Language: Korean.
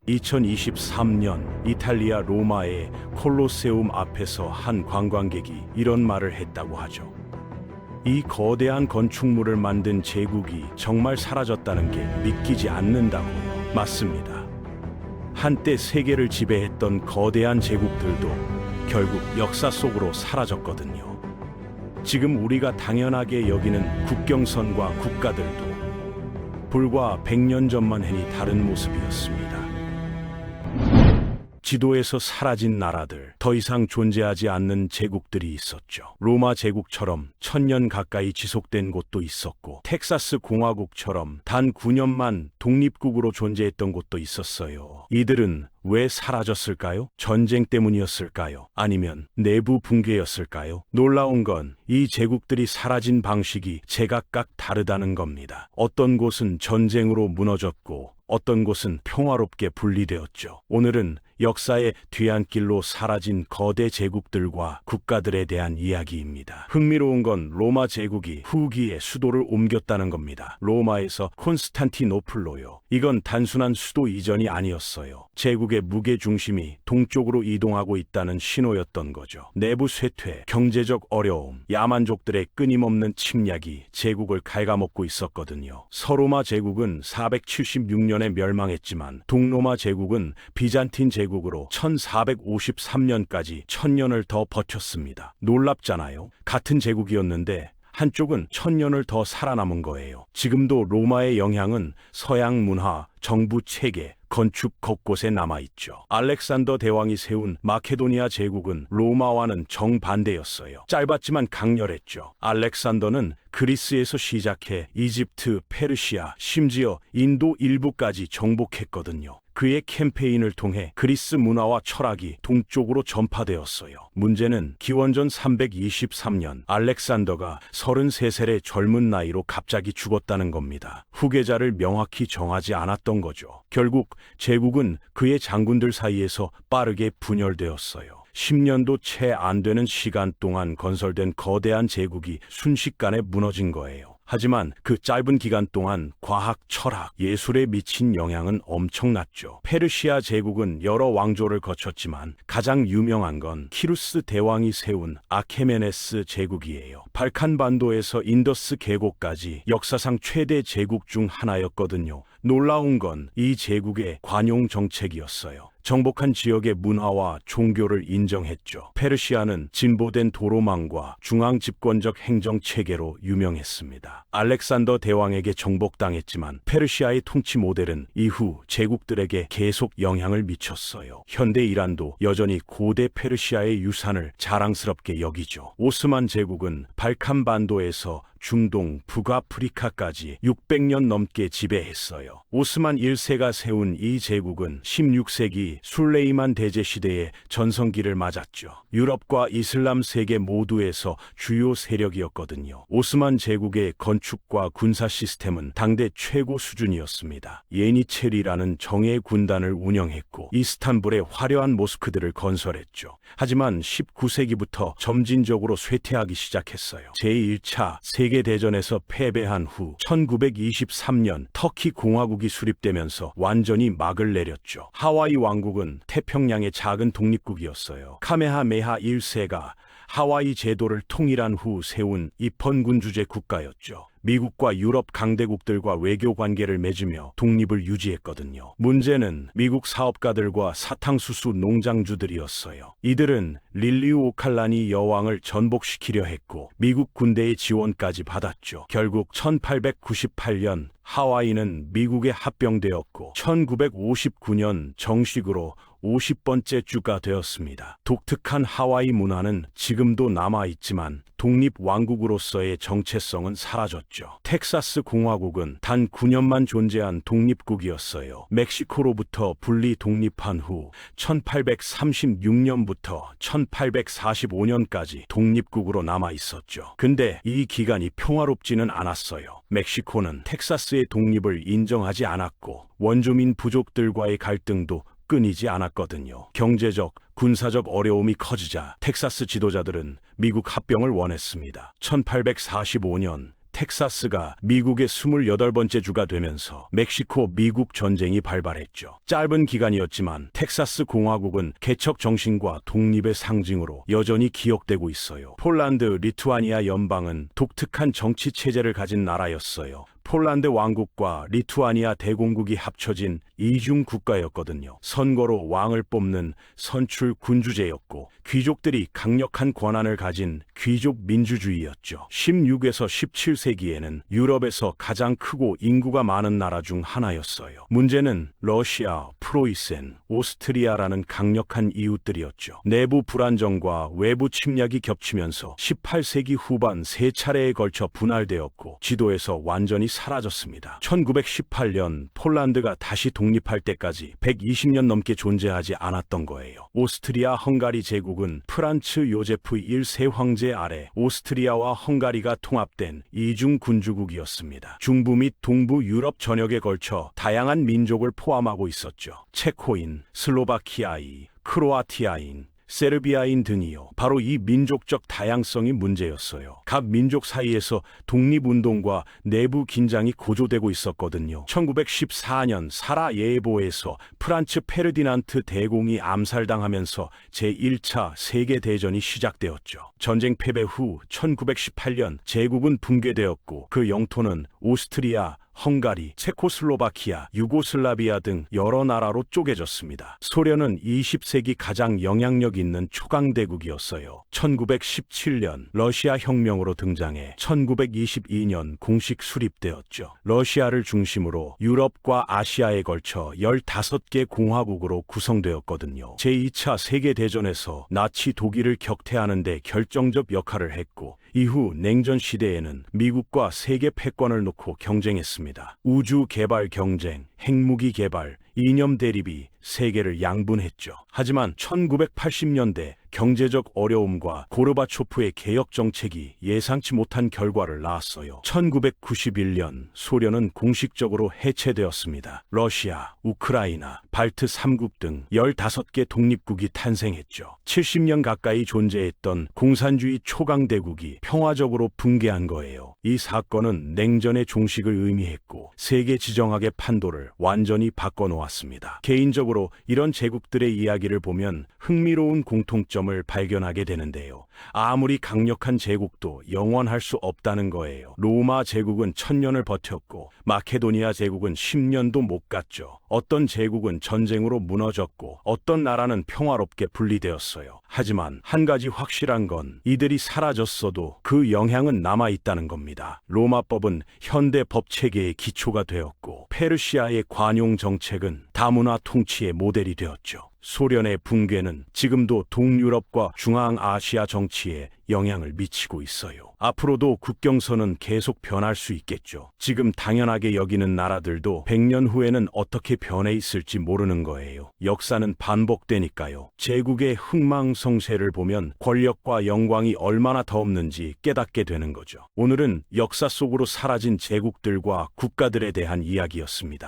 2023년 이탈리아 로마의 콜로세움 앞에서 한 관광객이 이런 말을 했다고 하죠. 이 거대한 건축물을 만든 제국이 정말 사라졌다는 게 믿기지 않는다고요. 맞습니다. 한때 세계를 지배했던 거대한 제국들도 결국 역사 속으로 사라졌거든요. 지금 우리가 당연하게 여기는 국경선과 국가들도 불과 100년 전만 해니 다른 모습이었습니다. 지도에서 사라진 나라들, 더 이상 존재하지 않는 제국들이 있었죠. 로마 제국처럼 1000년 가까이 지속된 곳도 있었고, 텍사스 공화국처럼 단 9년만 독립국으로 존재했던 곳도 있었어요. 이들은 왜 사라졌을까요? 전쟁 때문이었을까요? 아니면 내부 붕괴였을까요? 놀라운 건 이 제국들이 사라진 방식이 제각각 다르다는 겁니다. 어떤 곳은 전쟁으로 무너졌고, 어떤 곳은 평화롭게 분리되었죠. 오늘은 역사의 뒤안길로 사라진 거대 제국들과 국가들에 대한 이야기입니다. 흥미로운 건 로마 제국이 후기에 수도를 옮겼다는 겁니다. 로마에서 콘스탄티노플로요. 이건 단순한 수도 이전이 아니었어요. 제국의 무게 중심이 동쪽으로 이동하고 있다는 신호였던 거죠. 내부 쇠퇴, 경제적 어려움, 야만족들의 끊임없는 침략이 제국을 갉아먹고 있었거든요. 서로마 제국은 476년에 멸망했지만 동로마 제국은 비잔틴 제국으로 1453년까지 1000년을 더 버텼습니다. 놀랍잖아요. 같은 제국이었는데 한쪽은 1000년을 더 살아남은 거예요. 지금도 로마의 영향은 서양 문화, 정부 체계, 건축 곳곳에 남아있죠. 알렉산더 대왕이 세운 마케도니아 제국은 로마와는 정반대였어요. 짧았지만 강렬했죠. 알렉산더는 그리스에서 시작해 이집트, 페르시아, 심지어 인도 일부까지 정복했거든요. 그의 캠페인을 통해 그리스 문화와 철학이 동쪽으로 전파되었어요. 문제는 기원전 323년 알렉산더가 33살의 젊은 나이로 갑자기 죽었다는 겁니다. 후계자를 명확히 정하지 않았던 거죠. 결국 제국은 그의 장군들 사이에서 빠르게 분열되었어요. 10년도 채 안 되는 시간 동안 건설된 거대한 제국이 순식간에 무너진 거예요. 하지만 그 짧은 기간 동안 과학, 철학, 예술에 미친 영향은 엄청났죠. 페르시아 제국은 여러 왕조를 거쳤지만 가장 유명한 건 키루스 대왕이 세운 아케메네스 제국이에요. 발칸반도에서 인더스 계곡까지 역사상 최대 제국 중 하나였거든요. 놀라운 건 이 제국의 관용 정책이었어요. 정복한 지역의 문화와 종교를 인정했죠. 페르시아는 진보된 도로망과 중앙 집권적 행정 체계로 유명했습니다. 알렉산더 대왕에게 정복당했지만 페르시아의 통치 모델은 이후 제국들에게 계속 영향을 미쳤어요. 현대 이란도 여전히 고대 페르시아의 유산을 자랑스럽게 여기죠. 오스만 제국은 발칸반도에서 중동, 북아프리카까지 600년 넘게 지배했어요. 오스만 1세가 세운 이 제국은 16세기 술레이만 대제 시대의 전성기를 맞았죠. 유럽과 이슬람 세계 모두에서 주요 세력이었거든요. 오스만 제국의 건축과 군사 시스템은 당대 최고 수준이었습니다. 예니체리라는 정예 군단을 운영했고 이스탄불에 화려한 모스크들을 건설했죠. 하지만 19세기부터 점진적으로 쇠퇴하기 시작했어요. 제1차 세계대전에서 패배한 후 1923년 터키 공화국이 수립되면서 완전히 막을 내렸죠. 하와이 왕국은 태평양의 작은 독립국이었어요. 카메하메하 1세가 하와이 제도를 통일한 후 세운 입헌군주제 국가였죠. 미국과 유럽 강대국들과 외교 관계를 맺으며 독립을 유지했거든요. 문제는 미국 사업가들과 사탕수수 농장주들이었어요. 이들은 릴리우 오칼라니 여왕을 전복시키려 했고 미국 군대의 지원까지 받았죠. 결국 1898년 하와이는 미국에 합병되었고 1959년 정식으로 50번째 주가 되었습니다. 독특한 하와이 문화는 지금도 남아있지만 독립왕국으로서의 정체성은 사라졌죠. 텍사스 공화국은 단 9년만 존재한 독립국이었어요. 멕시코로부터 분리 독립한 후 1836년부터 1845년까지 독립국으로 남아있었죠. 근데 이 기간이 평화롭지는 않았어요. 멕시코는 텍사스의 독립을 인정하지 않았고 원주민 부족들과의 갈등도 끊이지 않았거든요. 경제적, 군사적 어려움이 커지자 텍사스 지도자들은 미국 합병을 원했습니다. 1845년 텍사스가 미국의 28번째 주가 되면서 멕시코 미국 전쟁이 발발했죠. 짧은 기간이었지만 텍사스 공화국은 개척 정신과 독립의 상징으로 여전히 기억되고 있어요. 폴란드, 리투아니아 연방은 독특한 정치 체제를 가진 나라였어요. 폴란드 왕국과 리투아니아 대공국이 합쳐진 이중 국가였거든요. 선거로 왕을 뽑는 선출 군주제였고 귀족들이 강력한 권한을 가진 귀족 민주주의였죠. 16에서 17세기에는 유럽에서 가장 크고 인구가 많은 나라 중 하나였어요. 문제는 러시아, 프로이센, 오스트리아라는 강력한 이웃들이었죠. 내부 불안정과 외부 침략이 겹치면서 18세기 후반 세 차례에 걸쳐 분할되었고 지도에서 완전히 사라졌습니다. 1918년 폴란드가 다시 독립할 때까지 120년 넘게 존재하지 않았던 거예요. 오스트리아 헝가리 제국은 프란츠 요제프 1세 황제 아래 오스트리아와 헝가리가 통합된 이중 군주국이었습니다. 중부 및 동부 유럽 전역에 걸쳐 다양한 민족을 포함하고 있었죠. 체코인, 슬로바키아인, 크로아티아인, 세르비아인 등이요. 바로 이 민족적 다양성이 문제였어요. 각 민족 사이에서 독립운동과 내부 긴장이 고조되고 있었거든요. 1914년 사라예보에서 프란츠 페르디난트 대공이 암살당하면서 제1차 세계대전이 시작되었죠. 전쟁 패배 후 1918년 제국은 붕괴되었고 그 영토는 오스트리아, 헝가리, 체코슬로바키아, 유고슬라비아 등 여러 나라로 쪼개졌습니다. 소련은 20세기 가장 영향력 있는 초강대국이었어요. 1917년 러시아 혁명으로 등장해 1922년 공식 수립되었죠. 러시아를 중심으로 유럽과 아시아에 걸쳐 15개 공화국으로 구성되었거든요. 제2차 세계대전에서 나치 독일을 격퇴하는 데 결정적 역할을 했고 이후 냉전 시대에는 미국과 세계 패권을 놓고 경쟁했습니다. 우주 개발 경쟁, 핵무기 개발, 이념 대립이 세계를 양분했죠. 하지만 1980년대 경제적 어려움과 고르바초프의 개혁 정책이 예상치 못한 결과를 낳았어요. 1991년 소련은 공식적으로 해체되었습니다. 러시아, 우크라이나, 발트 3국 등 15개 독립국이 탄생했죠. 70년 가까이 존재했던 공산주의 초강대국이 평화적으로 붕괴한 거예요. 이 사건은 냉전의 종식을 의미했고 세계 지정학의 판도를 완전히 바꿔놓았습니다. 개인적으로 이런 제국들의 이야기를 보면 흥미로운 공통점을 발견하게 되는데요. 아무리 강력한 제국도 영원할 수 없다는 거예요. 로마 제국은 1000년을 버텼고 마케도니아 제국은 10년도 못 갔죠. 어떤 제국은 전쟁으로 무너졌고 어떤 나라는 평화롭게 분리되었어요. 하지만 한 가지 확실한 건 이들이 사라졌어도 그 영향은 남아있다는 겁니다. 로마법은 현대 법 체계의 기초가 되었고 페르시아의 관용 정책은 다문화 통치의 모델이 되었죠. 소련의 붕괴는 지금도 동유럽과 중앙아시아 정치에 영향을 미치고 있어요. 앞으로도 국경선은 계속 변할 수 있겠죠. 지금 당연하게 여기는 나라들도 100년 후에는 어떻게 변해 있을지 모르는 거예요. 역사는 반복되니까요. 제국의 흥망성쇠를 보면 권력과 영광이 얼마나 더 없는지 깨닫게 되는 거죠. 오늘은 역사 속으로 사라진 제국들과 국가들에 대한 이야기였습니다.